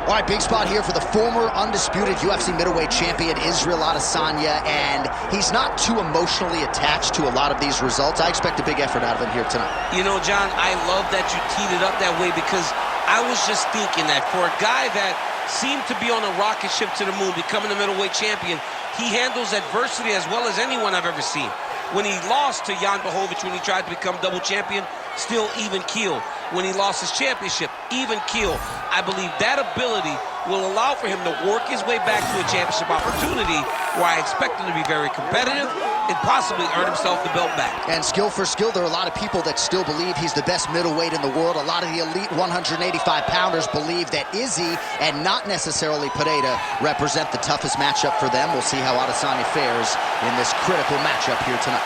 All right, big spot here for the former undisputed UFC middleweight champion, Israel Adesanya, and he's not too emotionally attached to a lot of these results. I expect a big effort out of him here tonight. You know, John, I love that you teed it up that way, because I was just thinking that for a guy that seemed to be on a rocket ship to the moon, becoming a middleweight champion, he handles adversity as well as anyone I've ever seen. When he lost to Jan Blachowicz, when he tried to become double champion, still even keel. When he lost his championship, even keel. I believe that ability will allow for him to work his way back to a championship opportunity, where I expect him to be very competitive and possibly earn himself the belt back. And skill for skill, there are a lot of people that still believe he's the best middleweight in the world. A lot of the elite 185-pounders believe that Izzy and not necessarily Pereira represent the toughest matchup for them. We'll see how Adesanya fares in this critical matchup here tonight.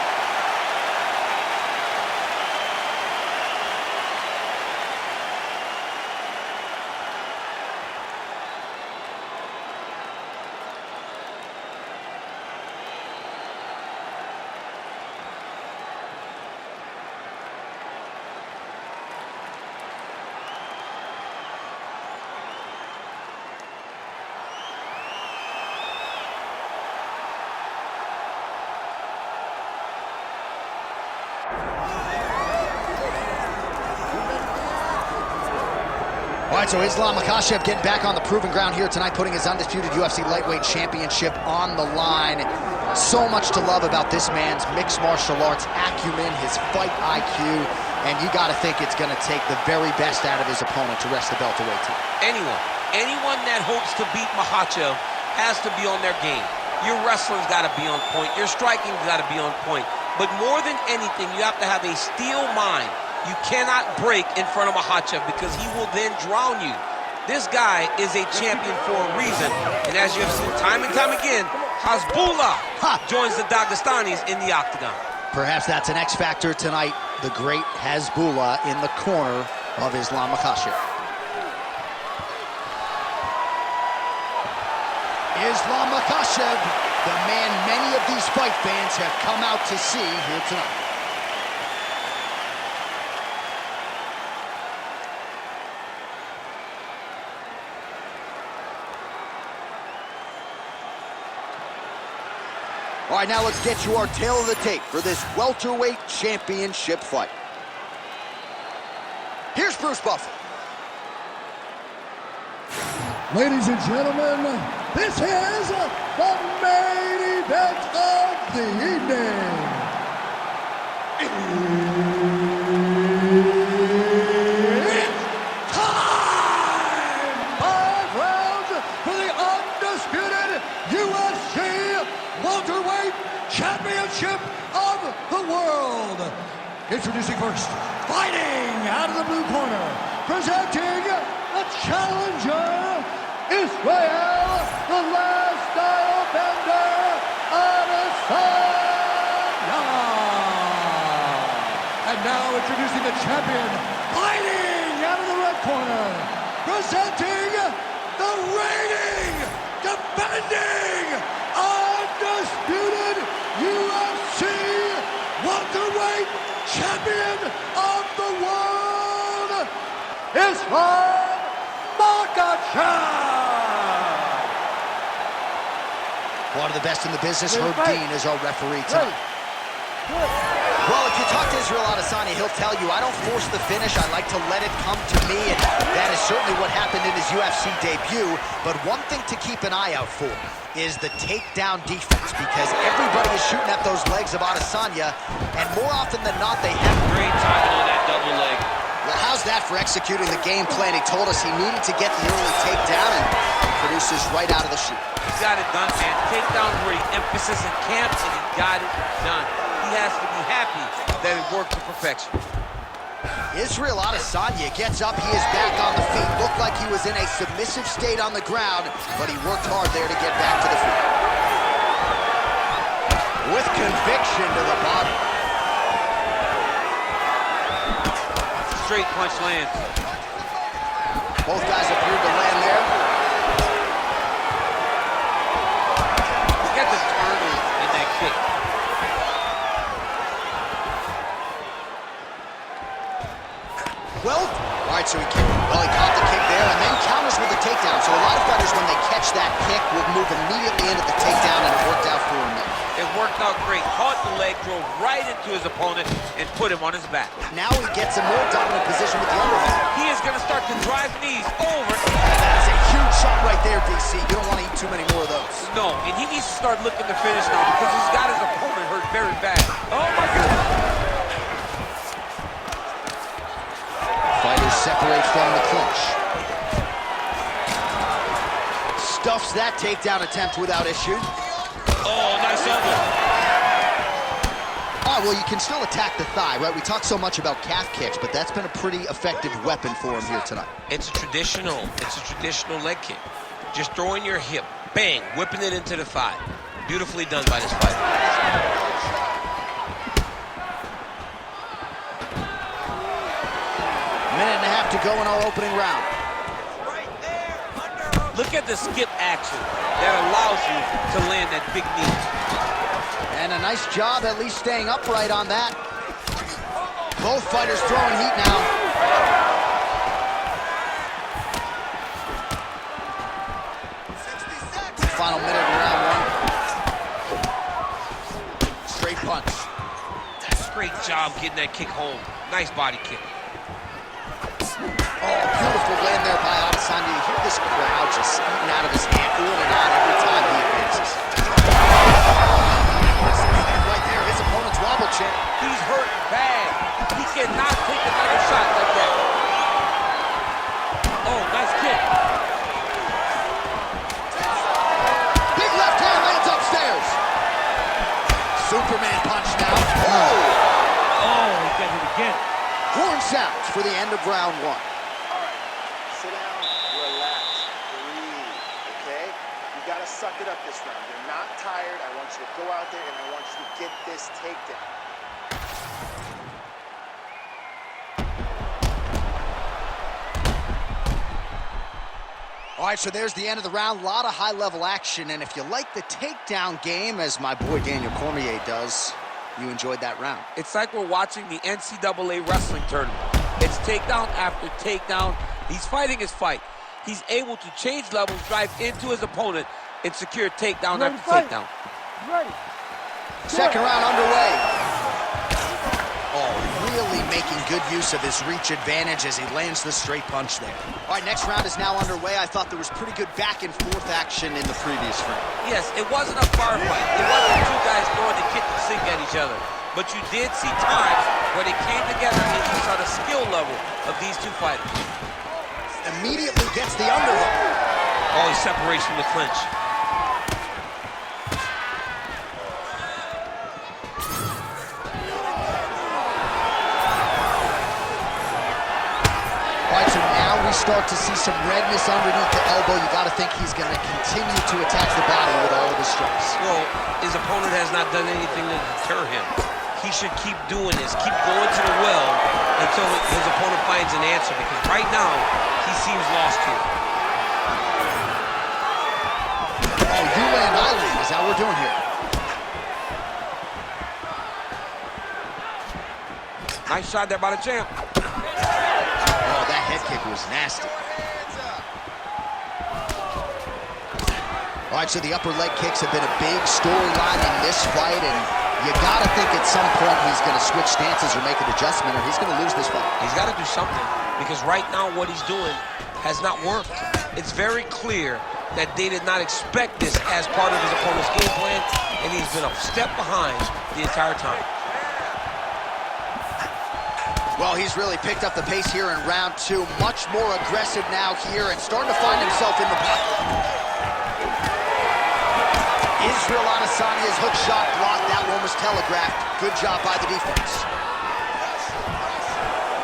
All right, so Islam Makhachev getting back on the proven ground here tonight, putting his undisputed UFC lightweight championship on the line. So much to love about this man's mixed martial arts acumen, his fight IQ, and you got to think it's going to take the very best out of his opponent to wrest the belt away to him. Anyone that hopes to beat Makhachev has to be on their game. Your wrestling's got to be on point. Your striking's got to be on point. But more than anything, you have to have a steel mind. You cannot break in front of Makhachev, because he will then drown you. This guy is a champion for a reason. And as you have seen time and time again, Hasbullah joins the Dagestanis in the octagon. Perhaps that's an X factor tonight. The great Hasbullah in the corner of Islam Makhachev. Islam Makhachev, the man many of these fight fans have come out to see here tonight. All right, now let's get you our tail of the tape for this welterweight championship fight. Here's Bruce Buffer. Ladies and gentlemen, this is the main event of the evening. It's time! 5 rounds for the undisputed UFC welterweight championship of the world. Introducing first, fighting out of the blue corner, presenting the challenger, Israel, the last style bender, Adesanya. And now introducing the champion, fighting out of the red corner, presenting the reigning, defending, undisputed UFC welterweight champion of the world, Islam Makhachev. One of the best in the business, Herb Dean, is our referee tonight. Well, if you talk to Israel Adesanya, he'll tell you, I don't force the finish, I like to let it come to me, and that is certainly what happened in his UFC debut. But one thing to keep an eye out for is the takedown defense, because everybody is shooting at those legs of Adesanya, and more often than not, they have Great timing on that double leg. Well, how's that for executing the game plan? He told us he needed to get the early takedown, and he produces right out of the chute. He got it done, man. Takedown were the emphasis in camp, and he got it done. He has to be happy that it worked to perfection. Israel Adesanya gets up, he is back on the feet. Looked like he was in a submissive state on the ground, but he worked hard there to get back to the feet. With conviction to the body. Straight punch lands. Both guys appeared to land there. Look at the turn in that kick. Well, all right, so he caught the kick there and then counters with the takedown. So immediately into the takedown, and it worked out for him there. It worked out great. Caught the leg, drove right into his opponent, and put him on his back. Now he gets a more dominant position with the underhook. He is going to start to drive knees over. That's a huge shot right there, DC. You don't want to eat too many more of those. No, and he needs to start looking to finish now because he's got his opponent hurt very bad. Oh, my goodness. Fighters separate from the clinch. Stuffs that takedown attempt without issue. Oh, nice elbow. Oh, well, you can still attack the thigh, right? We talk so much about calf kicks, but that's been a pretty effective weapon for him here tonight. It's a traditional leg kick. Just throwing your hip, bang, whipping it into the thigh. Beautifully done by this fighter. Minute and a half to go in our opening round. Look at the skip action that allows you to land that big knee. And a nice job at least staying upright on that. Both fighters throwing heat now. Final minute of round one. Straight punch. Great job getting that kick home. Nice body kick. Oh, beautiful land there by Adesanya. You hear this crowd just eating out of his hand, on and on every time he advances. Right there, his opponent's wobble chin. He's hurt bad. He cannot take another shot like that. Oh, nice kick. Big left hand lands upstairs. Superman punch now. Oh, he got it again. Horn sounds for the end of round one. Sit down, relax, breathe, okay? You gotta suck it up this round. You're not tired. I want you to go out there and I want you to get this takedown. All right, so there's the end of the round. A lot of high-level action, and if you like the takedown game, as my boy Daniel Cormier does, you enjoyed that round. It's like we're watching the NCAA wrestling tournament. It's takedown after takedown. He's fighting his fight. He's able to change levels, drive into his opponent, and secure takedown after takedown. Ready. Second round underway. Oh, really making good use of his reach advantage as he lands the straight punch there. All right, next round is now underway. I thought there was pretty good back and forth action in the previous round. Yes, it wasn't a bar fight. It wasn't two guys throwing the kick and sink at each other. But you did see times where they came together and you saw the skill level of these two fighters. Immediately gets the underhook. Oh, he separates from the clinch. All right, so now we start to see some redness underneath the elbow. You got to think he's going to continue to attack the body with all of his strikes. Well, his opponent has not done anything to deter him. He should keep doing this, keep going to the well until his opponent finds an answer, because right now, he seems lost here. Oh, you land, I land is how we're doing here. Nice shot there by the champ. Oh, that head kick was nasty. All right, so the upper leg kicks have been a big storyline in this fight, and you got to think at some point he's going to switch stances or make an adjustment, or he's going to lose this fight. He's got to do something, because right now what he's doing has not worked. It's very clear that they did not expect this as part of his opponent's game plan, and he's been a step behind the entire time. Well, he's really picked up the pace here in round two. Much more aggressive now here and starting to find himself in the pocket. Israel Adesanya's hook shot blocked. That one was telegraphed. Good job by the defense.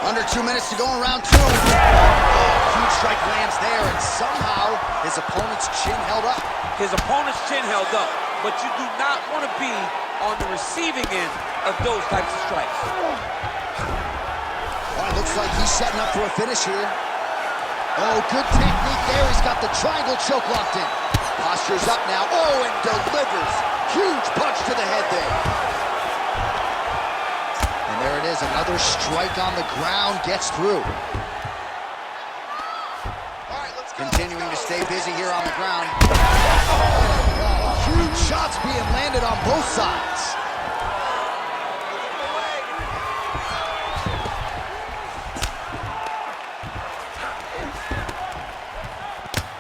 Under 2 minutes to go in round two. Huge strike lands there, and somehow his opponent's chin held up. His opponent's chin held up, but you do not want to be on the receiving end of those types of strikes. Well, it looks like he's setting up for a finish here. Oh, good technique there. He's got the triangle choke locked in. Posture's up now. Oh, and delivers. Huge punch to the head there. And there it is. Another strike on the ground gets through. Continuing to stay busy here on the ground. Huge shots being landed on both sides.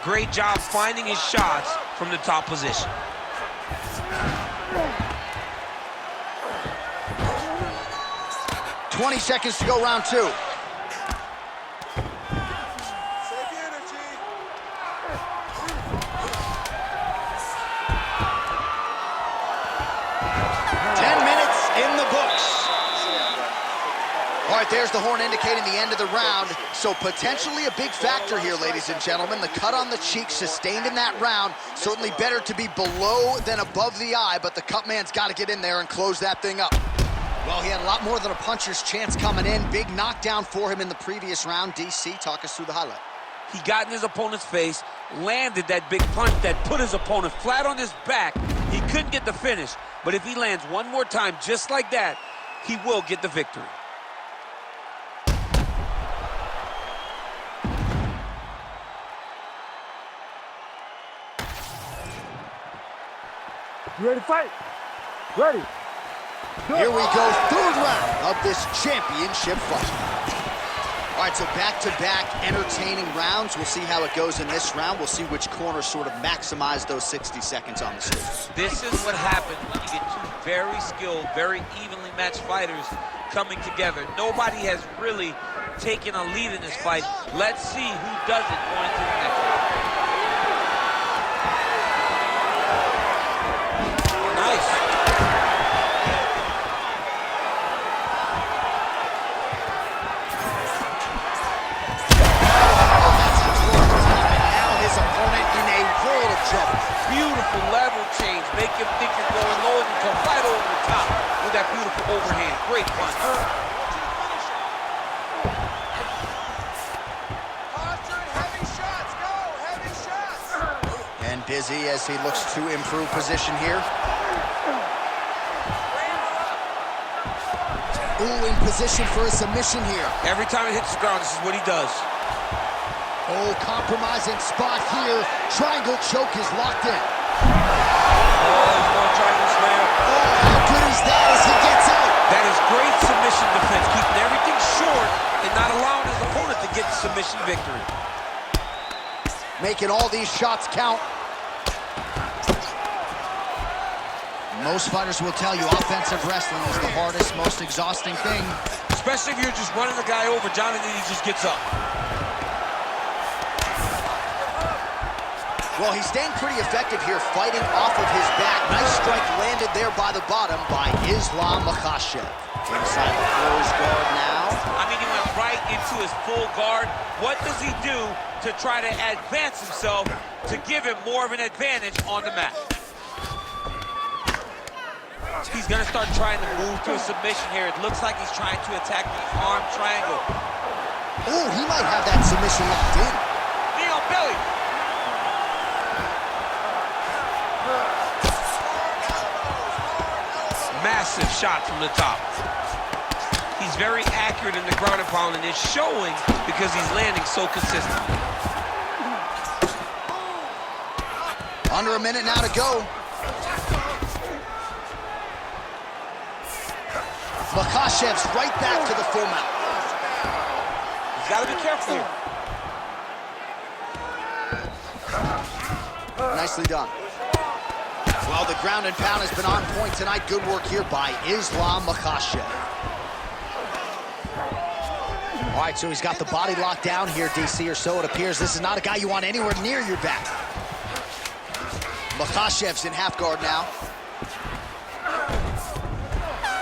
Great job finding his shots from the top position. "20 seconds to go, round 2. Save your energy. 10 minutes in the books. All right, there's the horn indicating the end of the round. So potentially a big factor here, ladies and gentlemen. The cut on the cheek sustained in that round. Certainly better to be below than above the eye, but the cut man's got to get in there and close that thing up. Well, he had a lot more than a puncher's chance coming in. Big knockdown for him in the previous round. DC, talk us through the highlight. He got in his opponent's face, landed that big punch that put his opponent flat on his back. He couldn't get the finish, but if he lands one more time just like that, he will get the victory. You ready to fight? Ready. Here we go, third round of this championship fight. All right, so back-to-back entertaining rounds. We'll see how it goes in this round. We'll see which corner sort of maximize those 60 seconds on the stage. This is what happens when you get two very skilled, very evenly matched fighters coming together. Nobody has really taken a lead in this fight. Let's see who does it going to the next round. Nice. Beautiful level change. Make him think you're going low and you come right over the top with that beautiful overhand. Great punch. Posture and heavy shots. Go. Heavy shots. And busy as he looks to improve position here. Ooh, in position for a submission here. Every time it hits the ground, this is what he does. Oh, compromising spot here. Triangle choke is locked in. Oh, he's going triangle slam. Oh, how good is that as he gets out? That is great submission defense, keeping everything short and not allowing his opponent to get the submission victory. Making all these shots count. Most fighters will tell you offensive wrestling is the hardest, most exhausting thing. Especially if you're just running the guy over, John, and then he just gets up. Well, he's staying pretty effective here, fighting off of his back. Nice strike landed there by the bottom by Islam Makhachev. Inside the closed guard now. I mean, he went right into his full guard. What does he do to try to advance himself to give him more of an advantage on the mat? He's going to start trying to move to a submission here. It looks like he's trying to attack the arm triangle. Oh, he might have that submission locked in. Knee on belly. Massive shot from the top. He's very accurate in the ground and pound, and it's showing because he's landing so consistently. Under a minute now to go. Makhachev's right back to the full mount. He's got to be careful here. Nicely done. Well, the ground and pound has been on point tonight. Good work here by Islam Makhachev. All right, so he's got the body locked down here, DC, or so it appears. This is not a guy you want anywhere near your back. Makhachev's in half guard now.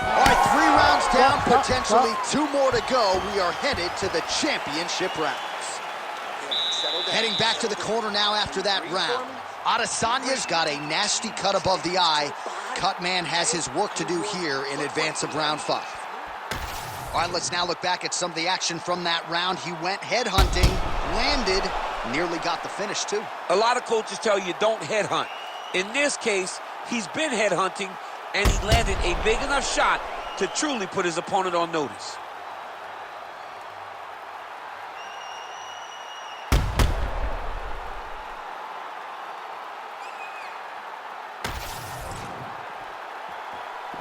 All right, 3 rounds down, potentially 2 more to go. We are headed to the championship rounds. Heading back to the corner now after that round. Adesanya's got a nasty cut above the eye. Cutman has his work to do here in advance of round 5. All right, let's now look back at some of the action from that round. He went headhunting, landed, nearly got the finish too. A lot of coaches tell you don't headhunt. In this case, he's been headhunting, and he landed a big enough shot to truly put his opponent on notice.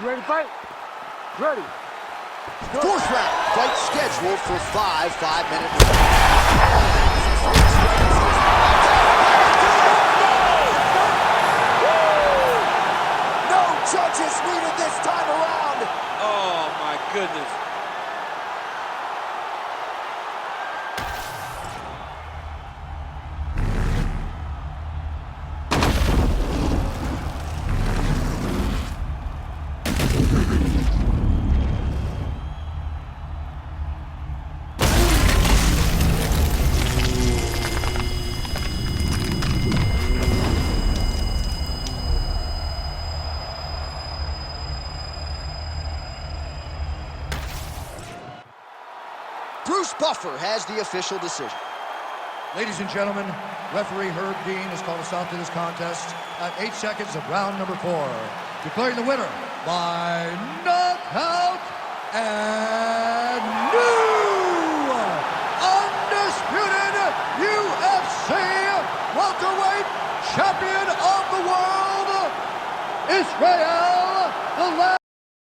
You ready to fight? Ready. Fourth round, fight scheduled for 5-minute No judges needed this time around. Oh, my goodness. Bruce Buffer has the official decision. Ladies and gentlemen, referee Herb Dean has called a stop to this contest at 8 seconds of round number 4, declaring the winner by knockout and new undisputed UFC welterweight champion of the world, Israel the